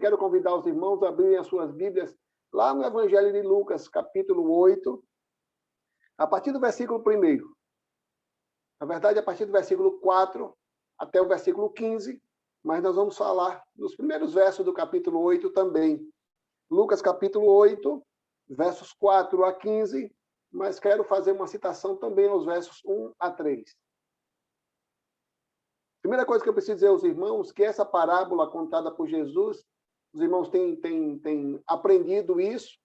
quero convidar os irmãos a abrirem as suas Bíblias lá no Evangelho de Lucas, capítulo 8, a partir do versículo 1. Na verdade, a partir do versículo 4 até o versículo 15, mas nós vamos falar dos primeiros versos do capítulo 8 também. Lucas, capítulo 8, versos 4 a 15, mas quero fazer uma citação também aos versos 1 a 3. Primeira coisa que eu preciso dizer aos irmãos, que essa parábola contada por Jesus, os irmãos têm aprendido isso,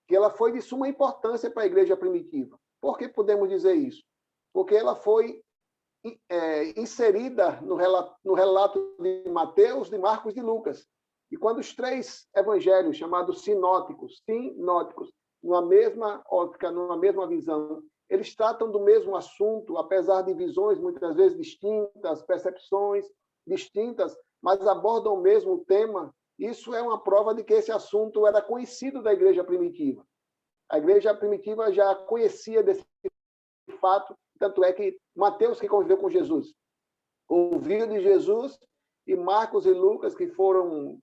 que ela foi de suma importância para a igreja primitiva. Por que podemos dizer isso? Porque ela foi inserida no relato de Mateus, de Marcos e de Lucas. E quando os três evangelhos, chamados sinóticos, numa mesma ótica, numa mesma visão, eles tratam do mesmo assunto, apesar de visões muitas vezes distintas, percepções distintas, mas abordam o mesmo tema. Isso é uma prova de que esse assunto era conhecido da igreja primitiva. A igreja primitiva já conhecia desse fato, tanto é que Mateus, que conviveu com Jesus, ouviu de Jesus, e Marcos e Lucas, que foram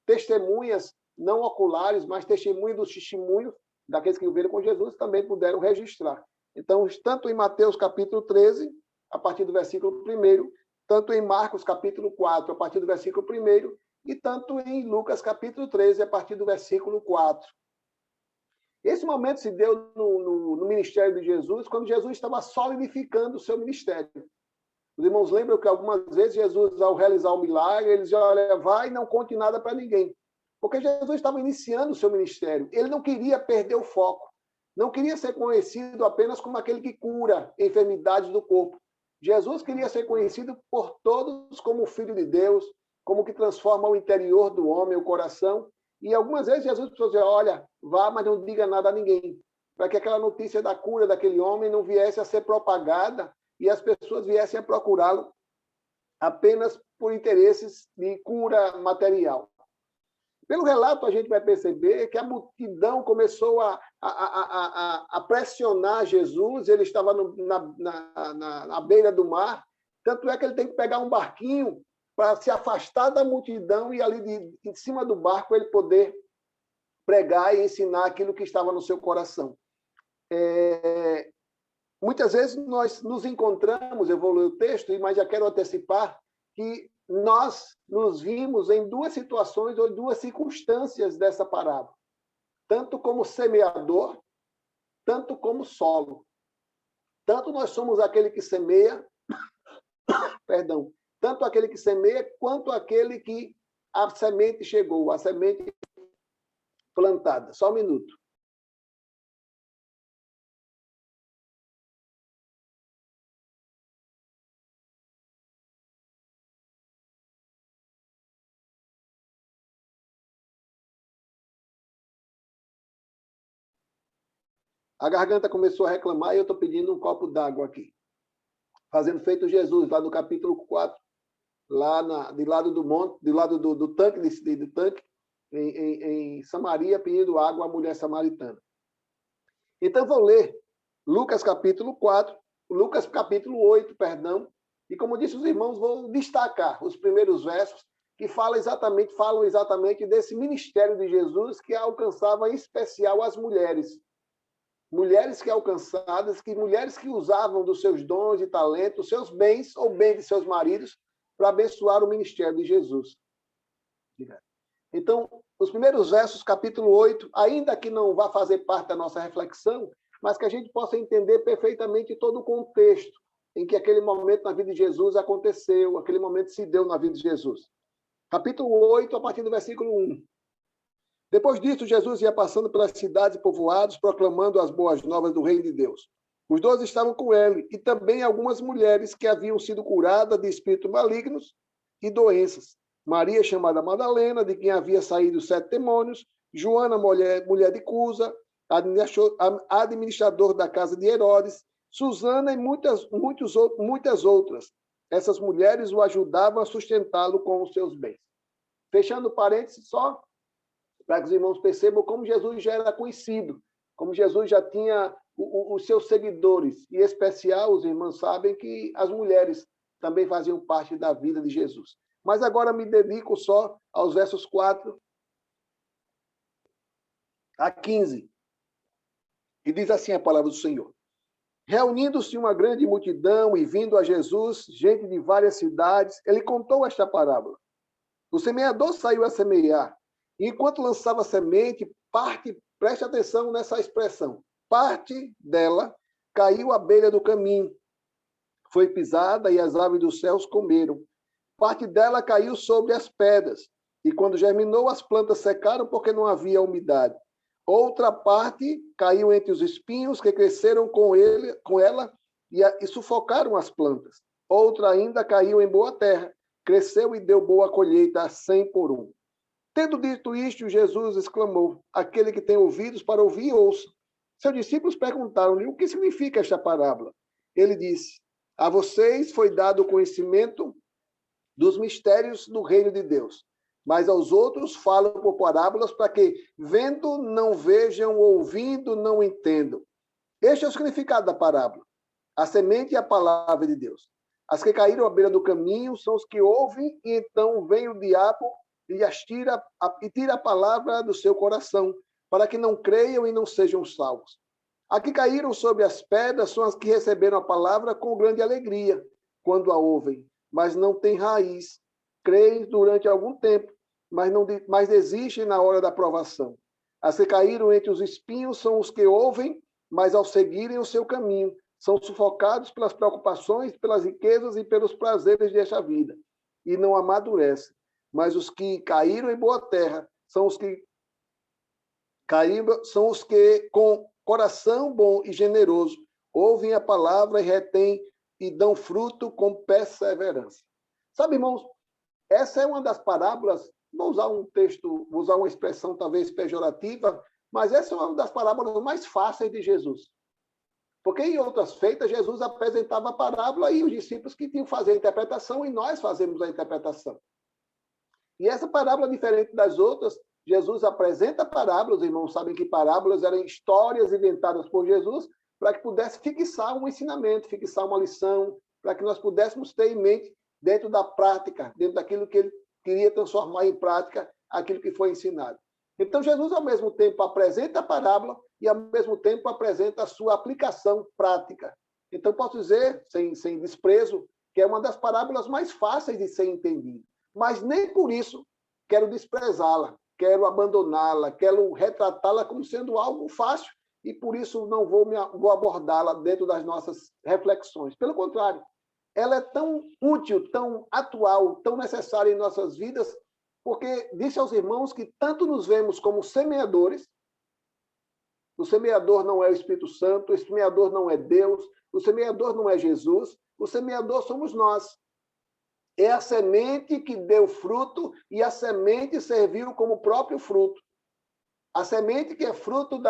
testemunhas, não oculares, mas testemunhas dos testemunhos daqueles que viveram com Jesus, também puderam registrar. Então, tanto em Mateus capítulo 13, a partir do versículo 1, tanto em Marcos capítulo 4, a partir do versículo 1, e tanto em Lucas capítulo 13, a partir do versículo 4. Esse momento se deu no ministério de Jesus, quando Jesus estava solidificando o seu ministério. Os irmãos lembram que algumas vezes Jesus, ao realizar o milagre, ele dizia, olha, vai e não conte nada para ninguém. Porque Jesus estava iniciando o seu ministério. Ele não queria perder o foco. Não queria ser conhecido apenas como aquele que cura enfermidades do corpo. Jesus queria ser conhecido por todos como o Filho de Deus, como que transforma o interior do homem, o coração. E algumas vezes Jesus precisou dizer, olha, vá, mas não diga nada a ninguém. Para que aquela notícia da cura daquele homem não viesse a ser propagada e as pessoas viessem a procurá-lo apenas por interesses de cura material. Pelo relato, a gente vai perceber que a multidão começou a pressionar Jesus, ele estava na beira do mar, tanto é que ele tem que pegar um barquinho para se afastar da multidão e ali de cima do barco ele poder pregar e ensinar aquilo que estava no seu coração. Muitas vezes nós nos encontramos, eu vou ler o texto, mas já quero antecipar que nós nos vimos em duas situações ou duas circunstâncias dessa parábola, tanto como semeador, tanto como solo. Tanto nós somos aquele que semeia, tanto aquele que semeia, quanto aquele que a semente chegou, a semente plantada. Só um minuto. A garganta começou a reclamar e eu estou pedindo um copo d'água aqui. Fazendo feito Jesus, lá no capítulo 4, lá de lado do monte, do lado do tanque, em Samaria, pedindo água à mulher samaritana. Então, vou ler Lucas capítulo 4, Lucas capítulo 8, e como disse os irmãos, vou destacar os primeiros versos que falam exatamente desse ministério de Jesus que alcançava em especial as mulheres. Mulheres que alcançadas, mulheres que usavam dos seus dons e talentos, seus bens ou bens de seus maridos, para abençoar o ministério de Jesus. Então, os primeiros versos, capítulo 8, ainda que não vá fazer parte da nossa reflexão, mas que a gente possa entender perfeitamente todo o contexto em que aquele momento na vida de Jesus aconteceu, aquele momento se deu na vida de Jesus. Capítulo 8, a partir do versículo 1. Depois disso, Jesus ia passando pelas cidades e povoados, proclamando as boas novas do reino de Deus. Os 12 estavam com ele, e também algumas mulheres que haviam sido curadas de espíritos malignos e doenças. Maria, chamada Madalena, de quem havia saído 7 demônios, Joana, mulher de Cusa, administrador da casa de Herodes, Susana e muitas outras. Essas mulheres o ajudavam a sustentá-lo com os seus bens. Fechando parênteses só, para que os irmãos percebam como Jesus já era conhecido, como Jesus já tinha os seus seguidores. E, em especial, os irmãos sabem que as mulheres também faziam parte da vida de Jesus. Mas agora me dedico só aos versos 4 a 15. E diz assim a palavra do Senhor. Reunindo-se uma grande multidão e vindo a Jesus, gente de várias cidades, ele contou esta parábola. O semeador saiu a semear, e enquanto lançava a semente, preste atenção nessa expressão, parte dela caiu à beira do caminho, foi pisada e as aves dos céus comeram. Parte dela caiu sobre as pedras, e quando germinou, as plantas secaram porque não havia umidade. Outra parte caiu entre os espinhos que cresceram com ela e sufocaram as plantas. Outra ainda caiu em boa terra, cresceu e deu boa colheita a 100 por um. Tendo dito isto, Jesus exclamou, aquele que tem ouvidos para ouvir, ouça. Seus discípulos perguntaram-lhe, o que significa esta parábola? Ele disse, a vocês foi dado o conhecimento dos mistérios do reino de Deus, mas aos outros falam por parábolas para que, vendo, não vejam, ouvindo, não entendam. Este é o significado da parábola. A semente é a palavra de Deus. As que caíram à beira do caminho são os que ouvem e então vem o diabo e tira a palavra do seu coração, para que não creiam e não sejam salvos. As que caíram sobre as pedras são as que receberam a palavra com grande alegria, quando a ouvem, mas não têm raiz. Creem durante algum tempo, mas desistem na hora da provação. As que caíram entre os espinhos são os que ouvem, mas ao seguirem o seu caminho, são sufocados pelas preocupações, pelas riquezas e pelos prazeres desta vida, e não amadurecem. Mas os que caíram em boa terra são os que com coração bom e generoso ouvem a palavra e retêm e dão fruto com perseverança. Sabe, irmãos, essa é uma das parábolas, vou usar uma expressão talvez pejorativa, mas essa é uma das parábolas mais fáceis de Jesus. Porque em outras feitas, Jesus apresentava a parábola e os discípulos que tinham que fazer a interpretação e nós fazemos a interpretação. E essa parábola, diferente das outras, Jesus apresenta parábolas, irmãos sabem que parábolas eram histórias inventadas por Jesus para que pudesse fixar um ensinamento, fixar uma lição, para que nós pudéssemos ter em mente dentro da prática, dentro daquilo que ele queria transformar em prática, aquilo que foi ensinado. Então, Jesus, ao mesmo tempo, apresenta a parábola e, ao mesmo tempo, apresenta a sua aplicação prática. Então, posso dizer, sem desprezo, que é uma das parábolas mais fáceis de ser entendida. Mas nem por isso quero desprezá-la, quero abandoná-la, quero retratá-la como sendo algo fácil e, por isso, não vou abordá-la dentro das nossas reflexões. Pelo contrário, ela é tão útil, tão atual, tão necessária em nossas vidas, porque disse aos irmãos que tanto nos vemos como semeadores. O semeador não é o Espírito Santo, o semeador não é Deus, o semeador não é Jesus, o semeador somos nós. É a semente que deu fruto e a semente serviu como próprio fruto. A semente que é fruto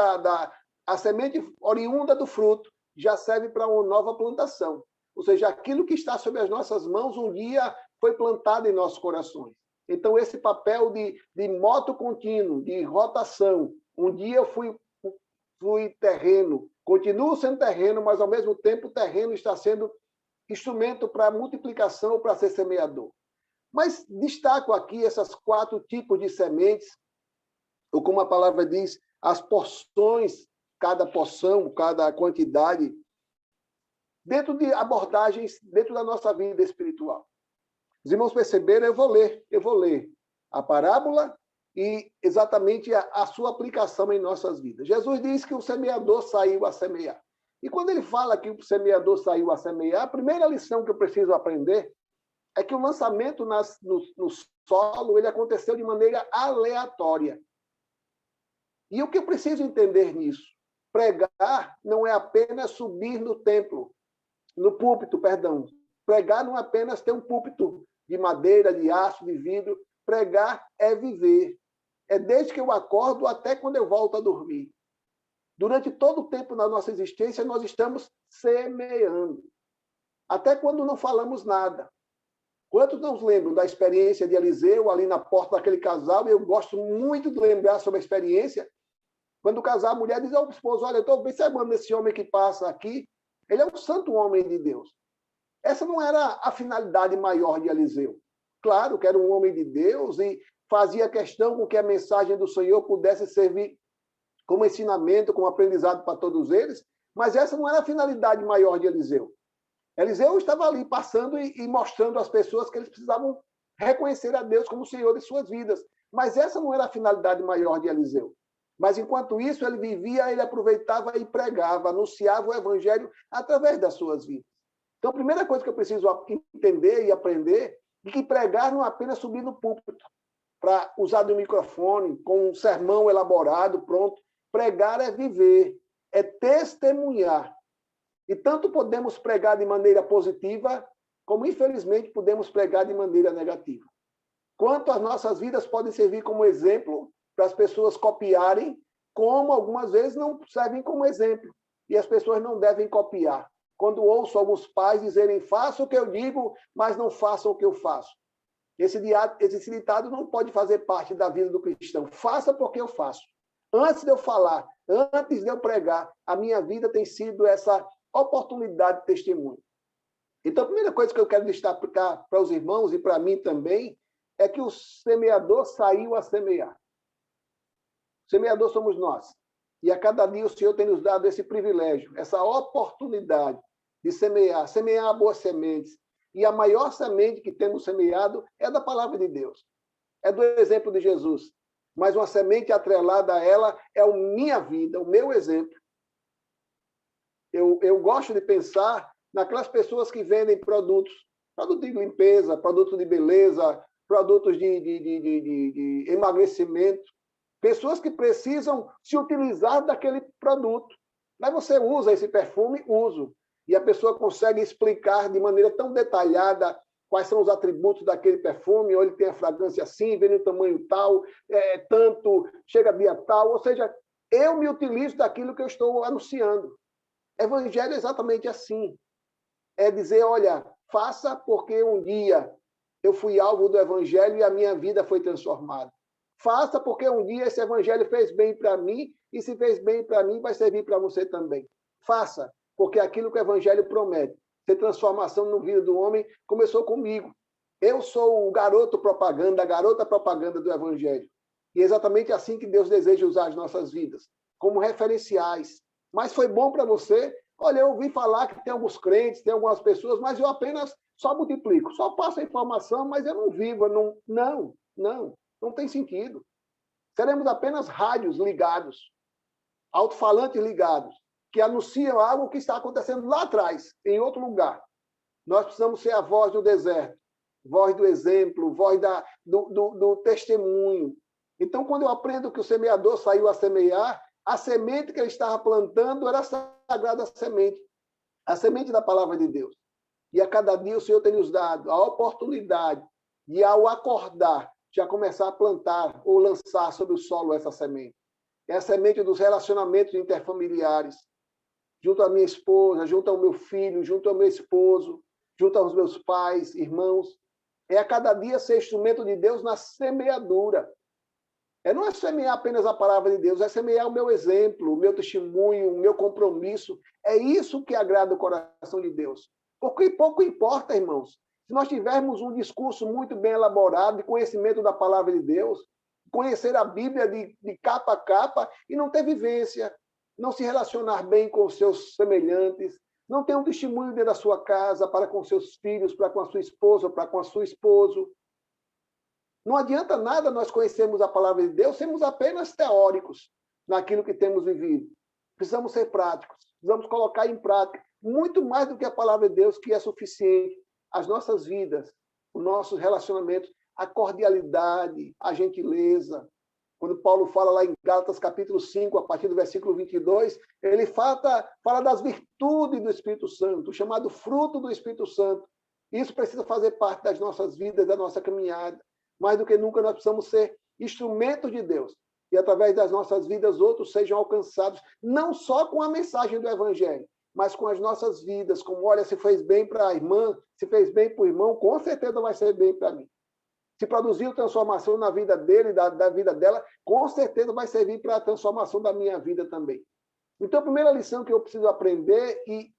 a semente oriunda do fruto já serve para uma nova plantação. Ou seja, aquilo que está sob as nossas mãos um dia foi plantado em nossos corações. Então, esse papel de moto contínuo, de rotação. Um dia eu fui terreno, continuo sendo terreno, mas ao mesmo tempo o terreno está sendo instrumento para multiplicação, para ser semeador. Mas destaco aqui esses 4 tipos de sementes, ou como a palavra diz, as porções, cada porção, cada quantidade, dentro de abordagens, dentro da nossa vida espiritual. Os irmãos perceberam, eu vou ler a parábola e exatamente a sua aplicação em nossas vidas. Jesus diz que o semeador saiu a semear. E quando ele fala que o semeador saiu a semear, a primeira lição que eu preciso aprender é que o lançamento no solo ele aconteceu de maneira aleatória. E o que eu preciso entender nisso? Pregar não é apenas subir no templo, no púlpito, perdão. Pregar não é apenas ter um púlpito de madeira, de aço, de vidro. Pregar é viver. É desde que eu acordo até quando eu volto a dormir. Durante todo o tempo da nossa existência, nós estamos semeando. Até quando não falamos nada. Quantos não lembram da experiência de Eliseu, ali na porta daquele casal? Eu gosto muito de lembrar sobre a experiência. Quando o casal, a mulher diz ao esposo, olha, eu estou observando esse homem que passa aqui. Ele é um santo homem de Deus. Essa não era a finalidade maior de Eliseu. Claro que era um homem de Deus e fazia questão com que a mensagem do Senhor pudesse servir como ensinamento, como aprendizado para todos eles, mas essa não era a finalidade maior de Eliseu. Eliseu estava ali passando e mostrando às pessoas que eles precisavam reconhecer a Deus como Senhor de suas vidas. Mas essa não era a finalidade maior de Eliseu. Mas, enquanto isso, ele vivia, ele aproveitava e pregava, anunciava o evangelho através das suas vidas. Então, a primeira coisa que eu preciso entender e aprender é que pregar não é apenas subir no púlpito para usar do microfone, com um sermão elaborado, pronto. Pregar é viver, é testemunhar. E tanto podemos pregar de maneira positiva, como, infelizmente, podemos pregar de maneira negativa. Quanto as nossas vidas podem servir como exemplo para as pessoas copiarem, como algumas vezes não servem como exemplo. E as pessoas não devem copiar. Quando ouço alguns pais dizerem, faça o que eu digo, mas não façam o que eu faço. Esse ditado não pode fazer parte da vida do cristão. Faça porque eu faço. Antes de eu falar, antes de eu pregar, a minha vida tem sido essa oportunidade de testemunho. Então, a primeira coisa que eu quero destacar para os irmãos e para mim também é que o semeador saiu a semear. O semeador somos nós. E a cada dia o Senhor tem nos dado esse privilégio, essa oportunidade de semear boas sementes. E a maior semente que temos semeado é da palavra de Deus. É do exemplo de Jesus. Mas uma semente atrelada a ela é a minha vida, o meu exemplo. Eu gosto de pensar naquelas pessoas que vendem produtos de limpeza, produtos de beleza, produtos de emagrecimento. Pessoas que precisam se utilizar daquele produto. Mas você usa esse perfume? Uso. E a pessoa consegue explicar de maneira tão detalhada quais são os atributos daquele perfume, ou ele tem a fragrância assim, vem no tamanho tal, tanto, chega dia tal. Ou seja, eu me utilizo daquilo que eu estou anunciando. Evangelho é exatamente assim. É dizer, olha, faça porque um dia eu fui alvo do evangelho e a minha vida foi transformada. Faça porque um dia esse evangelho fez bem para mim e se fez bem para mim, vai servir para você também. Faça, porque aquilo que o evangelho promete, ter transformação no vida do homem, começou comigo. Eu sou o garoto propaganda, a garota propaganda do evangelho. E é exatamente assim que Deus deseja usar as nossas vidas, como referenciais. Mas foi bom para você? Olha, eu ouvi falar que tem alguns crentes, tem algumas pessoas, mas eu apenas só multiplico, só passo a informação, mas eu não vivo, não tem sentido. Seremos apenas rádios ligados, alto-falantes ligados, que anunciam algo que está acontecendo lá atrás, em outro lugar. Nós precisamos ser a voz do deserto, voz do exemplo, voz do testemunho. Então, quando eu aprendo que o semeador saiu a semear, a semente que ele estava plantando era a sagrada semente, a semente da palavra de Deus. E a cada dia o Senhor tem nos dado a oportunidade de, ao acordar, já começar a plantar ou lançar sobre o solo essa semente. É a semente dos relacionamentos interfamiliares, junto à minha esposa, junto ao meu filho, junto ao meu esposo, junto aos meus pais, irmãos. É a cada dia ser instrumento de Deus na semeadura. Não é semear apenas a palavra de Deus, é semear o meu exemplo, o meu testemunho, o meu compromisso. É isso que agrada o coração de Deus. Porque pouco importa, irmãos, se nós tivermos um discurso muito bem elaborado, de conhecimento da palavra de Deus, conhecer a Bíblia de capa a capa e não ter vivência, não se relacionar bem com os seus semelhantes, não ter um testemunho dentro da sua casa para com seus filhos, para com a sua esposa, para com o seu esposo. Não adianta nada nós conhecermos a palavra de Deus, sermos apenas teóricos naquilo que temos vivido. Precisamos ser práticos, precisamos colocar em prática muito mais do que a palavra de Deus, que é suficiente. As nossas vidas, os nossos relacionamentos, a cordialidade, a gentileza. Quando Paulo fala lá em Gálatas capítulo 5, a partir do versículo 22, ele fala das virtudes do Espírito Santo, o chamado fruto do Espírito Santo. Isso precisa fazer parte das nossas vidas, da nossa caminhada. Mais do que nunca, nós precisamos ser instrumentos de Deus. E, através das nossas vidas, outros sejam alcançados, não só com a mensagem do Evangelho, mas com as nossas vidas. Como, olha, se fez bem para a irmã, se fez bem para o irmão, com certeza vai ser bem para mim. Se produziu transformação na vida dele, da vida dela, com certeza vai servir para a transformação da minha vida também. Então, a primeira lição que eu preciso aprender e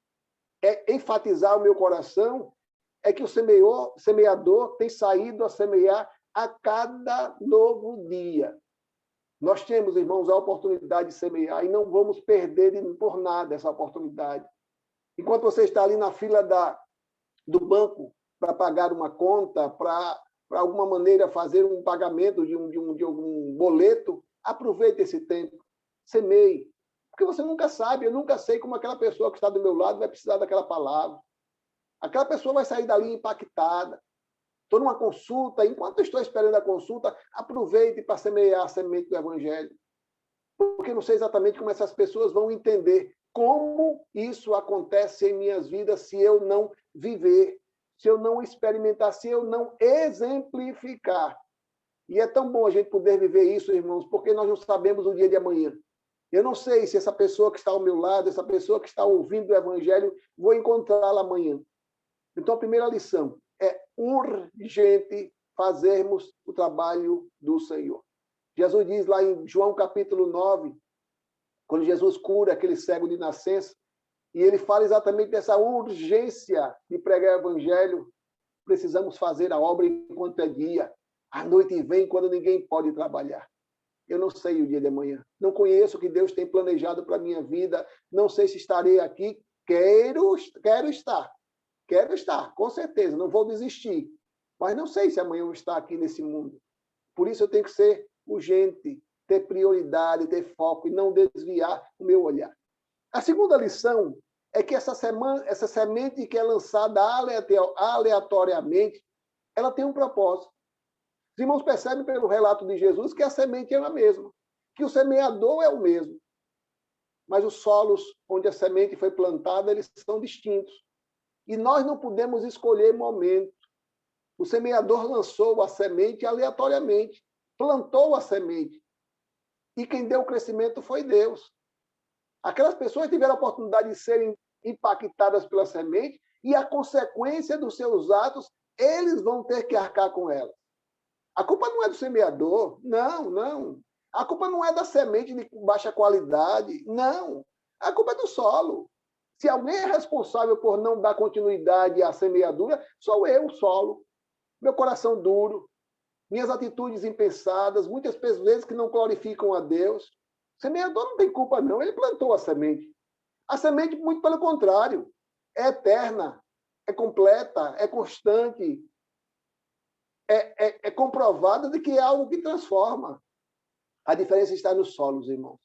enfatizar o meu coração é que o semeador tem saído a semear a cada novo dia. Nós temos, irmãos, a oportunidade de semear e não vamos perder por nada essa oportunidade. Enquanto você está ali na fila do banco para pagar uma conta, para alguma maneira fazer um pagamento de algum boleto, aproveite esse tempo, semeie. Porque você nunca sabe, eu nunca sei como aquela pessoa que está do meu lado vai precisar daquela palavra. Aquela pessoa vai sair dali impactada. Estou numa consulta, enquanto estou esperando a consulta, aproveite para semear a semente do Evangelho. Porque não sei exatamente como essas pessoas vão entender como isso acontece em minhas vidas se eu não viver, se eu não experimentar, se eu não exemplificar. E é tão bom a gente poder viver isso, irmãos, porque nós não sabemos o dia de amanhã. Eu não sei se essa pessoa que está ao meu lado, essa pessoa que está ouvindo o Evangelho, vou encontrá-la amanhã. Então, a primeira lição é urgente fazermos o trabalho do Senhor. Jesus diz lá em João capítulo 9, quando Jesus cura aquele cego de nascença, e ele fala exatamente dessa urgência de pregar o Evangelho, precisamos fazer a obra enquanto é dia. A noite vem quando ninguém pode trabalhar. Eu não sei o dia de amanhã. Não conheço o que Deus tem planejado para a minha vida. Não sei se estarei aqui. Quero estar, com certeza. Não vou desistir. Mas não sei se amanhã eu vou estar aqui nesse mundo. Por isso eu tenho que ser urgente, ter prioridade, ter foco e não desviar o meu olhar. A segunda lição é que essa semente que é lançada aleatoriamente, ela tem um propósito. Os irmãos percebem pelo relato de Jesus que a semente é a mesma, que o semeador é o mesmo. Mas os solos onde a semente foi plantada, eles são distintos. E nós não podemos escolher momento. O semeador lançou a semente aleatoriamente, plantou a semente. E quem deu o crescimento foi Deus. Aquelas pessoas tiveram a oportunidade de serem impactadas pela semente e a consequência dos seus atos, eles vão ter que arcar com ela. A culpa não é do semeador, não. A culpa não é da semente de baixa qualidade, não. A culpa é do solo. Se alguém é responsável por não dar continuidade à semeadura, sou eu, o solo. Meu coração duro, minhas atitudes impensadas, muitas vezes que não glorificam a Deus. O semeador não tem culpa, não. Ele plantou a semente. A semente, muito pelo contrário, é eterna, é completa, é constante, é comprovada de que é algo que transforma. A diferença está nos solos, irmãos.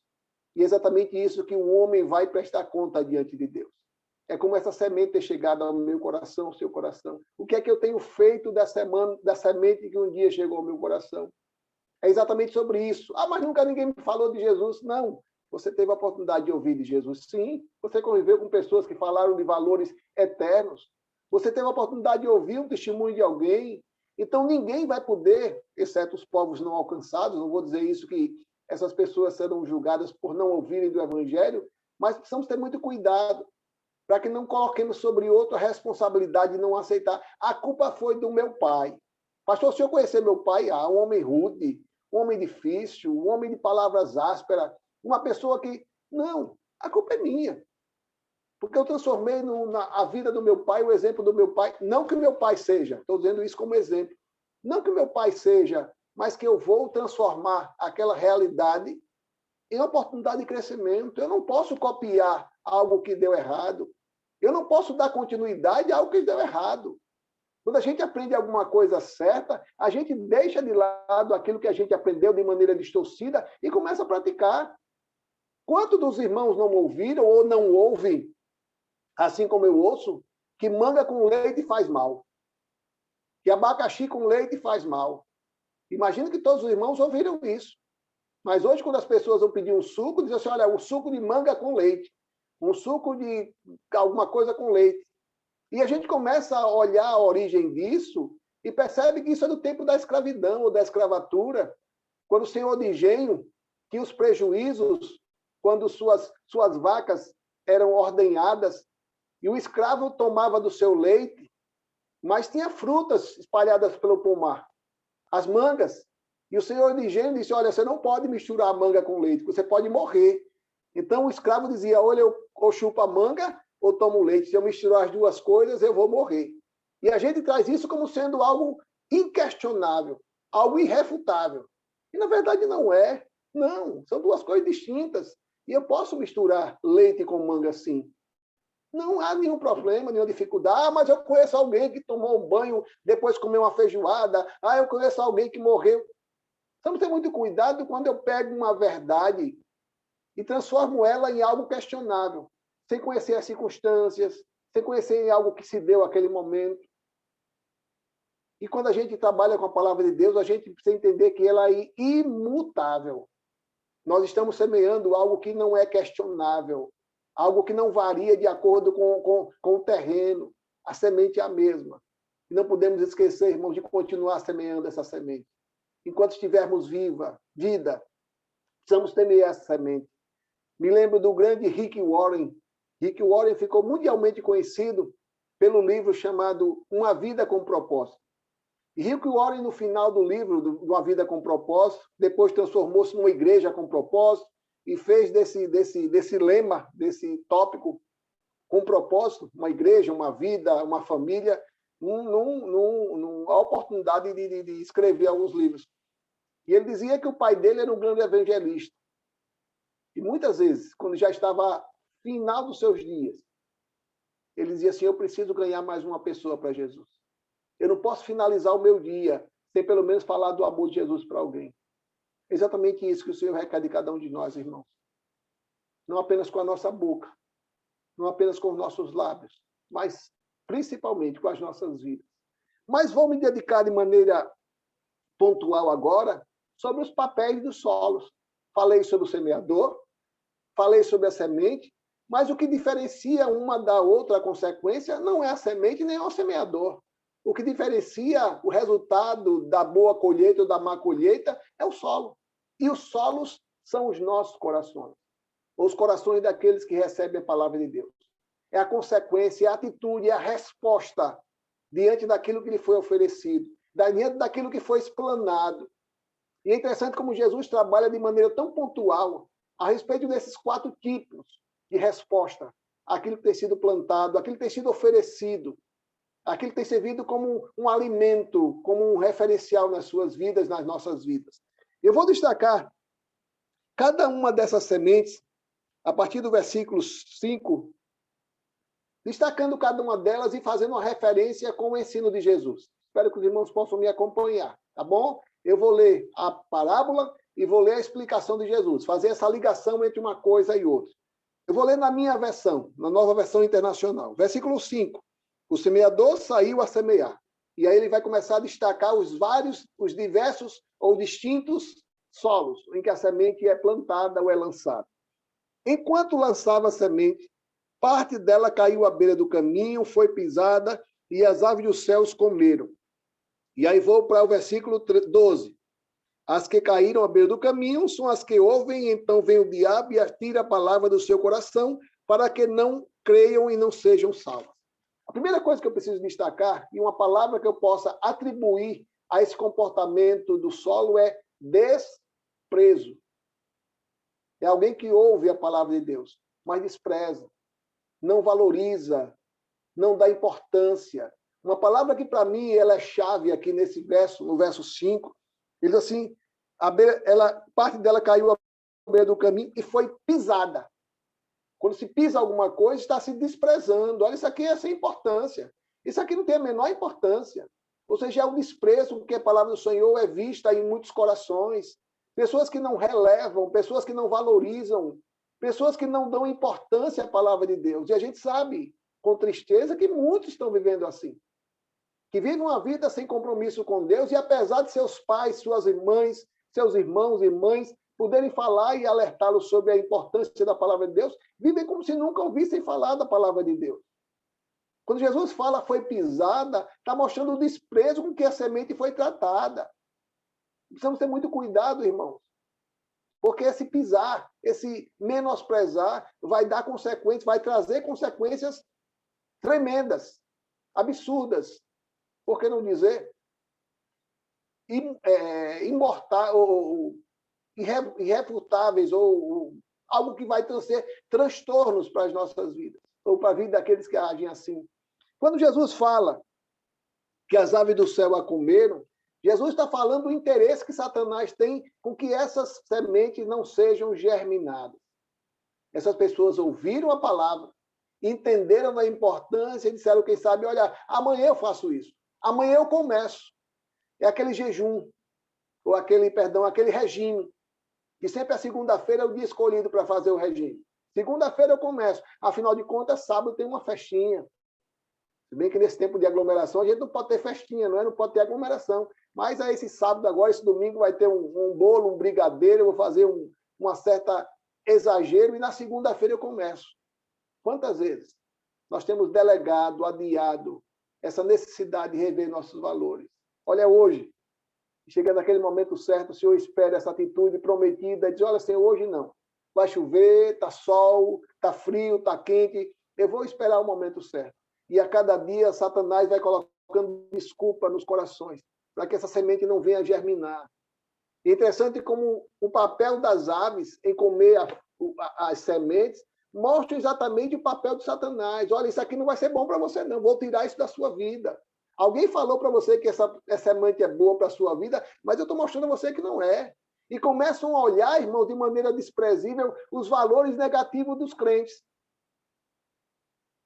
E é exatamente isso que o homem vai prestar conta diante de Deus. É como essa semente ter chegado ao meu coração, ao seu coração. O que é que eu tenho feito da semente que um dia chegou ao meu coração? É exatamente sobre isso. Ah, mas nunca ninguém me falou de Jesus. Não. Você teve a oportunidade de ouvir de Jesus? Sim. Você conviveu com pessoas que falaram de valores eternos. Você teve a oportunidade de ouvir um testemunho de alguém. Então, ninguém vai poder, exceto os povos não alcançados, não vou dizer isso que essas pessoas serão julgadas por não ouvirem do Evangelho, mas precisamos ter muito cuidado para que não coloquemos sobre outro a responsabilidade de não aceitar. A culpa foi do meu pai. Pastor, se eu conhecer meu pai, um homem rude, um homem difícil, um homem de palavras ásperas, uma pessoa que... Não, a culpa é minha. Porque eu transformei a vida do meu pai, o exemplo do meu pai. Não que o meu pai seja, estou dizendo isso como exemplo. Não que o meu pai seja, mas que eu vou transformar aquela realidade em oportunidade de crescimento. Eu não posso copiar algo que deu errado. Eu não posso dar continuidade a algo que deu errado. Quando a gente aprende alguma coisa certa, a gente deixa de lado aquilo que a gente aprendeu de maneira distorcida e começa a praticar. Quantos dos irmãos não ouviram ou não ouvem, assim como eu ouço, que manga com leite faz mal, que abacaxi com leite faz mal? Imagino que todos os irmãos ouviram isso. Mas hoje, quando as pessoas vão pedir um suco, dizem assim, olha, um suco de manga com leite, um suco de alguma coisa com leite. E a gente começa a olhar a origem disso e percebe que isso é do tempo da escravidão ou da escravatura, quando o senhor de engenho tinha os prejuízos, quando suas vacas eram ordenhadas, e o escravo tomava do seu leite, mas tinha frutas espalhadas pelo pomar, as mangas. E o senhor de engenho disse, olha, você não pode misturar a manga com leite, você pode morrer. Então o escravo dizia, olha, eu chupo a manga ou tomo leite. Se eu misturar as duas coisas, eu vou morrer. E a gente traz isso como sendo algo inquestionável, algo irrefutável. E na verdade não é. Não, são duas coisas distintas. E eu posso misturar leite com manga, sim. Não há nenhum problema, nenhuma dificuldade. Ah, mas eu conheço alguém que tomou um banho, depois comeu uma feijoada. Ah, eu conheço alguém que morreu. Precisamos ter muito cuidado quando eu pego uma verdade e transformo ela em algo questionável, sem conhecer as circunstâncias, sem conhecer algo que se deu naquele momento. E quando a gente trabalha com a palavra de Deus, a gente precisa entender que ela é imutável. Nós estamos semeando algo que não é questionável, algo que não varia de acordo com o terreno. A semente é a mesma. E não podemos esquecer, irmãos, de continuar semeando essa semente. Enquanto estivermos vida, precisamos semear essa semente. Me lembro do grande Rick Warren. Rick Warren ficou mundialmente conhecido pelo livro chamado Uma Vida com Propósito. E Rick Warren, no final do livro, Uma Vida com Propósito, depois transformou-se numa igreja com propósito e fez desse lema, desse tópico, com propósito, uma igreja, uma vida, uma família, a oportunidade de escrever alguns livros. E ele dizia que o pai dele era um grande evangelista. E muitas vezes, quando já estava no final dos seus dias, ele dizia assim, eu preciso ganhar mais uma pessoa para Jesus. Eu não posso finalizar o meu dia sem pelo menos falar do amor de Jesus para alguém. É exatamente isso que o Senhor requer de cada um de nós, irmãos. Não apenas com a nossa boca, não apenas com os nossos lábios, mas principalmente com as nossas vidas. Mas vou me dedicar de maneira pontual agora sobre os papéis dos solos. Falei sobre o semeador, falei sobre a semente, mas o que diferencia uma da outra, a consequência, não é a semente nem é o semeador. O que diferencia o resultado da boa colheita ou da má colheita é o solo. E os solos são os nossos corações, ou os corações daqueles que recebem a palavra de Deus. É a consequência, é a atitude, é a resposta diante daquilo que lhe foi oferecido, diante daquilo que foi explanado. E é interessante como Jesus trabalha de maneira tão pontual a respeito desses 4 tipos de resposta. Aquilo que tem sido plantado, aquilo que tem sido oferecido, aquilo que tem servido como um alimento, como um referencial nas suas vidas, nas nossas vidas. Eu vou destacar cada uma dessas sementes, a partir do versículo 5, destacando cada uma delas e fazendo uma referência com o ensino de Jesus. Espero que os irmãos possam me acompanhar, tá bom? Eu vou ler a parábola e vou ler a explicação de Jesus, fazer essa ligação entre uma coisa e outra. Eu vou ler na minha versão, na Nova Versão Internacional. Versículo 5. O semeador saiu a semear. E aí ele vai começar a destacar os diversos ou distintos solos em que a semente é plantada ou é lançada. Enquanto lançava a semente, parte dela caiu à beira do caminho, foi pisada e as aves dos céus comeram. E aí vou para o versículo 12. As que caíram à beira do caminho são as que ouvem, então vem o diabo e tira a palavra do seu coração para que não creiam e não sejam salvos. A primeira coisa que eu preciso destacar, e uma palavra que eu possa atribuir a esse comportamento do solo é desprezo. É alguém que ouve a palavra de Deus, mas despreza, não valoriza, não dá importância. Uma palavra que para mim ela é chave aqui nesse verso, no verso 5, ele diz assim, parte dela caiu à beira do caminho e foi pisada. Quando se pisa alguma coisa, está se desprezando. Olha, isso aqui é sem importância. Isso aqui não tem a menor importância. Ou seja, é o desprezo, porque a palavra do Senhor é vista em muitos corações. Pessoas que não relevam, pessoas que não valorizam, pessoas que não dão importância à palavra de Deus. E a gente sabe, com tristeza, que muitos estão vivendo assim. Que vivem uma vida sem compromisso com Deus e, apesar de seus pais, suas mães, seus irmãos e mães poderem falar e alertá-los sobre a importância da palavra de Deus, vivem como se nunca ouvissem falar da palavra de Deus. Quando Jesus fala foi pisada, está mostrando o desprezo com que a semente foi tratada. Precisamos ter muito cuidado, irmãos, porque esse pisar, esse menosprezar, vai dar consequências, vai trazer consequências tremendas, absurdas, por que não dizer, irrefutáveis, ou algo que vai trazer transtornos para as nossas vidas, ou para a vida daqueles que agem assim. Quando Jesus fala que as aves do céu a comeram, Jesus está falando do interesse que Satanás tem com que essas sementes não sejam germinadas. Essas pessoas ouviram a palavra, entenderam a importância e disseram, quem sabe, olha, amanhã eu faço isso, amanhã eu começo. É aquele jejum, ou aquele regime, que sempre a segunda-feira é o dia escolhido para fazer o regime. Segunda-feira eu começo, afinal de contas, sábado tem uma festinha. Se bem que nesse tempo de aglomeração a gente não pode ter festinha, não pode ter aglomeração. Mas aí esse sábado agora, esse domingo, vai ter um bolo, um brigadeiro, eu vou fazer uma certa exagero e na segunda-feira eu começo. Quantas vezes nós temos delegado, adiado essa necessidade de rever nossos valores? Olha, hoje, chega naquele momento certo, o Senhor espera essa atitude prometida e diz, olha, Senhor, hoje não. Vai chover, está sol, está frio, está quente, eu vou esperar o momento certo. E a cada dia Satanás vai colocando desculpa nos corações, para que essa semente não venha germinar. É interessante como o papel das aves em comer as sementes mostra exatamente o papel de Satanás. Olha, isso aqui não vai ser bom para você, não. Vou tirar isso da sua vida. Alguém falou para você que essa semente é boa para a sua vida, mas eu estou mostrando a você que não é. E começam a olhar, irmãos, de maneira desprezível, os valores negativos dos crentes.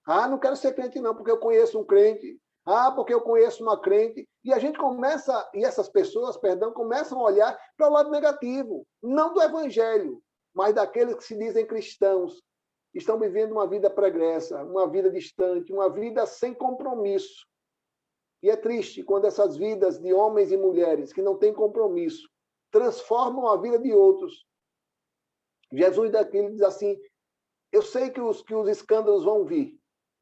Ah, não quero ser crente não, porque eu conheço um crente. Ah, porque eu conheço uma crente. E a gente começa, e essas pessoas, começam a olhar para o lado negativo. Não do evangelho, mas daqueles que se dizem cristãos. Estão vivendo uma vida pregressa, uma vida distante, uma vida sem compromisso. E é triste quando essas vidas de homens e mulheres que não têm compromisso transformam a vida de outros. Jesus daquele diz assim, eu sei que os escândalos vão vir,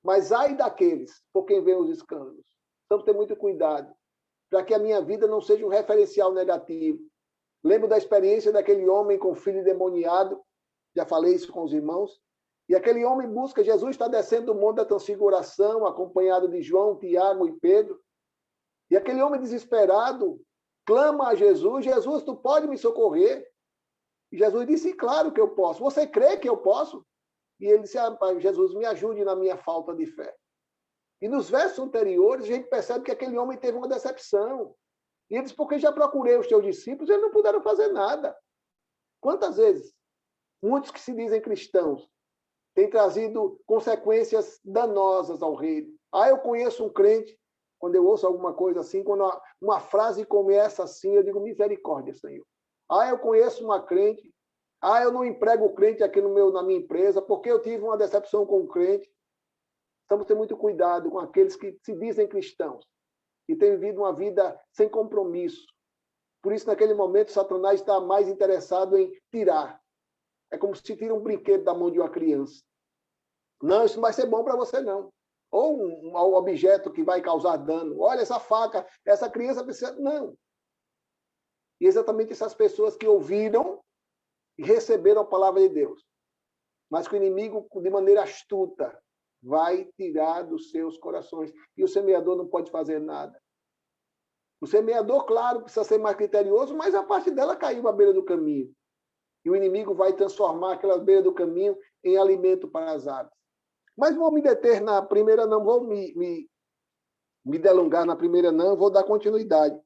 mas ai daqueles por quem vem os escândalos. Então, ter muito cuidado, para que a minha vida não seja um referencial negativo. Lembro da experiência daquele homem com filho endemoniado, já falei isso com os irmãos, e aquele homem busca, Jesus está descendo do Monte da Transfiguração, acompanhado de João, Tiago e Pedro, e aquele homem desesperado clama a Jesus, Jesus, tu pode me socorrer? E Jesus disse, claro que eu posso. Você crê que eu posso? E ele disse, Jesus, me ajude na minha falta de fé. E nos versos anteriores, a gente percebe que aquele homem teve uma decepção. E ele disse, porque já procurei os teus discípulos, eles não puderam fazer nada. Quantas vezes muitos que se dizem cristãos têm trazido consequências danosas ao reino? Ah, eu conheço um crente, quando eu ouço alguma coisa assim, quando uma frase começa assim, eu digo, misericórdia, Senhor. Ah, eu conheço uma crente. Ah, eu não emprego crente aqui na minha empresa, porque eu tive uma decepção com o crente. Estamos tendo muito cuidado com aqueles que se dizem cristãos e têm vivido uma vida sem compromisso. Por isso, naquele momento, Satanás está mais interessado em tirar. É como se tira um brinquedo da mão de uma criança. Não, isso não vai ser bom para você, não. Ou um objeto que vai causar dano. Olha, essa faca, essa criança precisa... Não. E exatamente essas pessoas que ouviram e receberam a palavra de Deus, mas que o inimigo, de maneira astuta, vai tirar dos seus corações. E o semeador não pode fazer nada. O semeador, claro, precisa ser mais criterioso, mas a parte dela caiu à beira do caminho. E o inimigo vai transformar aquela beira do caminho em alimento para as aves. Mas vou me deter na primeira, não vou me delongar na primeira, não, vou dar continuidade.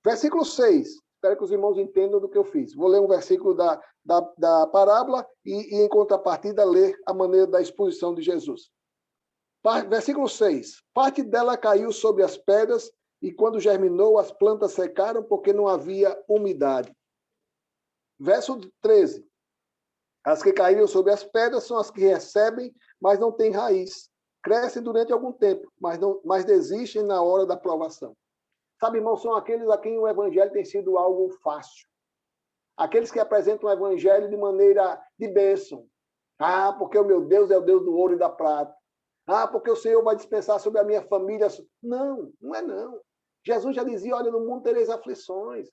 Versículo 6. Espero que os irmãos entendam do que eu fiz. Vou ler um versículo da parábola e, em contrapartida, ler a maneira da exposição de Jesus. Versículo 6. Parte dela caiu sobre as pedras e, quando germinou, as plantas secaram porque não havia umidade. Verso 13. As que caíram sobre as pedras são as que recebem, mas não têm raiz. Crescem durante algum tempo, mas desistem na hora da provação. Sabe, irmãos, são aqueles a quem o evangelho tem sido algo fácil. Aqueles que apresentam o evangelho de maneira de bênção. Ah, porque o meu Deus é o Deus do ouro e da prata. Ah, porque o Senhor vai dispensar sobre a minha família. Não, não é não. Jesus já dizia, olha, no mundo tereis aflições.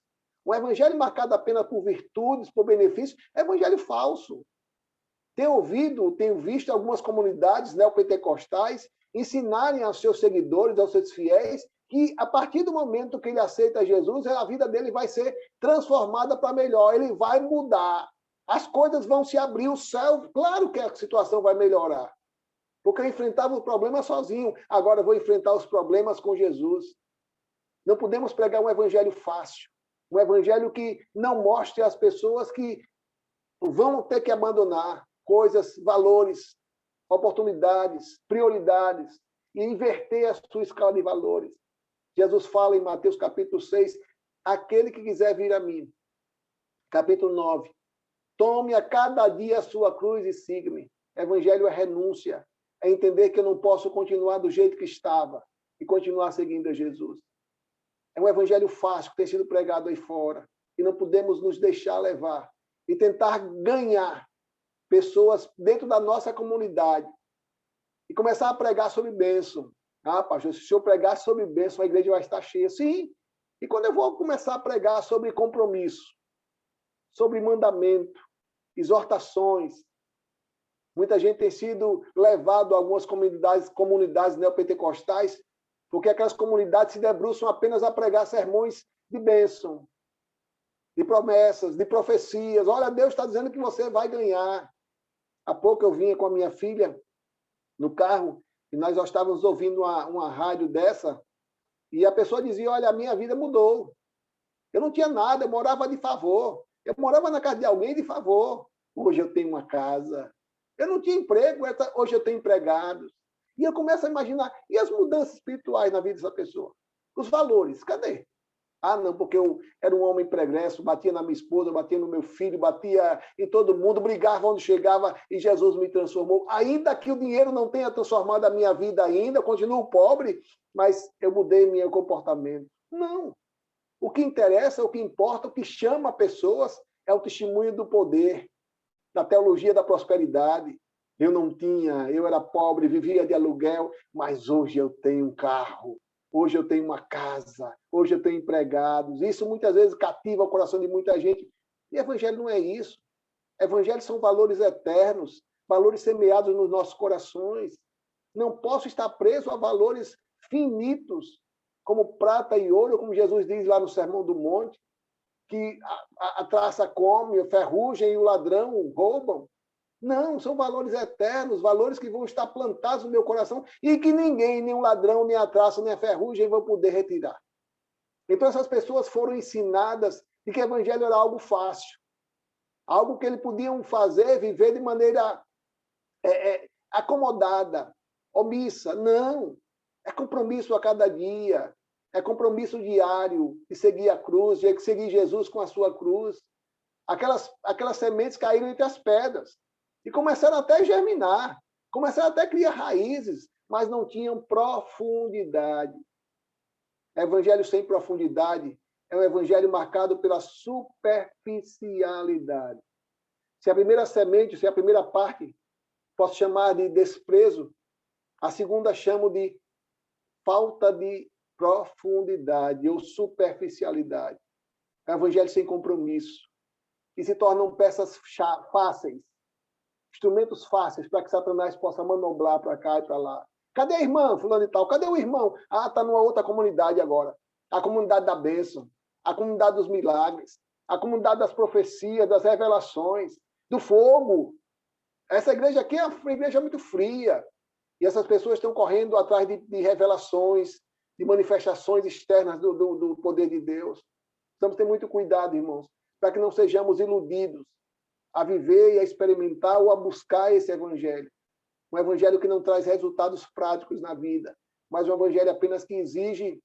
Um evangelho marcado apenas por virtudes, por benefícios, é evangelho falso. Tenho visto algumas comunidades neopentecostais ensinarem aos seus seguidores, aos seus fiéis, que a partir do momento que ele aceita Jesus, a vida dele vai ser transformada para melhor, ele vai mudar. As coisas vão se abrir, o céu, claro que a situação vai melhorar. Porque eu enfrentava o problema sozinho, agora eu vou enfrentar os problemas com Jesus. Não podemos pregar um evangelho fácil, um evangelho que não mostre às pessoas que vão ter que abandonar coisas, valores, oportunidades, prioridades e inverter a sua escala de valores. Jesus fala em Mateus capítulo 6, aquele que quiser vir a mim. Capítulo 9, tome a cada dia a sua cruz e siga-me. Evangelho é renúncia, é entender que eu não posso continuar do jeito que estava e continuar seguindo a Jesus. É um evangelho fácil que tem sido pregado aí fora e não podemos nos deixar levar e tentar ganhar pessoas dentro da nossa comunidade e começar a pregar sobre bênção. Ah, pastor, se eu pregar sobre bênção, a igreja vai estar cheia. Sim, e quando eu vou começar a pregar sobre compromisso, sobre mandamento, exortações, muita gente tem sido levado a algumas comunidades neopentecostais, porque aquelas comunidades se debruçam apenas a pregar sermões de bênção, de promessas, de profecias. Olha, Deus está dizendo que você vai ganhar. Há pouco eu vinha com a minha filha no carro e nós já estávamos ouvindo uma rádio dessa e a pessoa dizia, olha, a minha vida mudou. Eu não tinha nada, eu morava de favor. Eu morava na casa de alguém de favor. Hoje eu tenho uma casa. Eu não tinha emprego, hoje eu tenho empregados. E eu começo a imaginar, e as mudanças espirituais na vida dessa pessoa? Os valores, cadê? Ah, não, porque eu era um homem pregresso, batia na minha esposa, batia no meu filho, batia em todo mundo, brigava onde chegava e Jesus me transformou. Ainda que o dinheiro não tenha transformado a minha vida ainda, eu continuo pobre, mas eu mudei meu comportamento. Não. O que interessa, o que importa, o que chama pessoas é o testemunho do poder, da teologia da prosperidade. Eu não tinha, eu era pobre, vivia de aluguel, mas hoje eu tenho um carro. Hoje eu tenho uma casa, hoje eu tenho empregados. Isso muitas vezes cativa o coração de muita gente. E evangelho não é isso. Evangelho são valores eternos, valores semeados nos nossos corações. Não posso estar preso a valores finitos, como prata e ouro, como Jesus diz lá no Sermão do Monte, que a traça come, a ferrugem e o ladrão roubam. Não, são valores eternos, valores que vão estar plantados no meu coração e que ninguém, nem o ladrão, nem a traça, nem a ferrugem vão poder retirar. Então, essas pessoas foram ensinadas de que o evangelho era algo fácil, algo que eles podiam fazer, viver de maneira acomodada, omissa. Não, é compromisso a cada dia, é compromisso diário de seguir a cruz, de seguir Jesus com a sua cruz. Aquelas sementes caíram entre as pedras. E começaram até a germinar, começaram até a criar raízes, mas não tinham profundidade. Evangelho sem profundidade é um evangelho marcado pela superficialidade. Se a primeira semente, se a primeira parte posso chamar de desprezo, a segunda chamo de falta de profundidade ou superficialidade. É um evangelho sem compromisso. E se tornam peças fáceis, instrumentos fáceis para que Satanás possa manobrar para cá e para lá. Cadê a irmã, fulano e tal? Cadê o irmão? Ah, está numa outra comunidade agora. A comunidade da bênção, a comunidade dos milagres, a comunidade das profecias, das revelações, do fogo. Essa igreja aqui é uma igreja muito fria. E essas pessoas estão correndo atrás de revelações, de manifestações externas do poder de Deus. Precisamos ter muito cuidado, irmãos, para que não sejamos iludidos a viver e a experimentar ou a buscar esse evangelho. Um evangelho que não traz resultados práticos na vida, mas um evangelho apenas que exige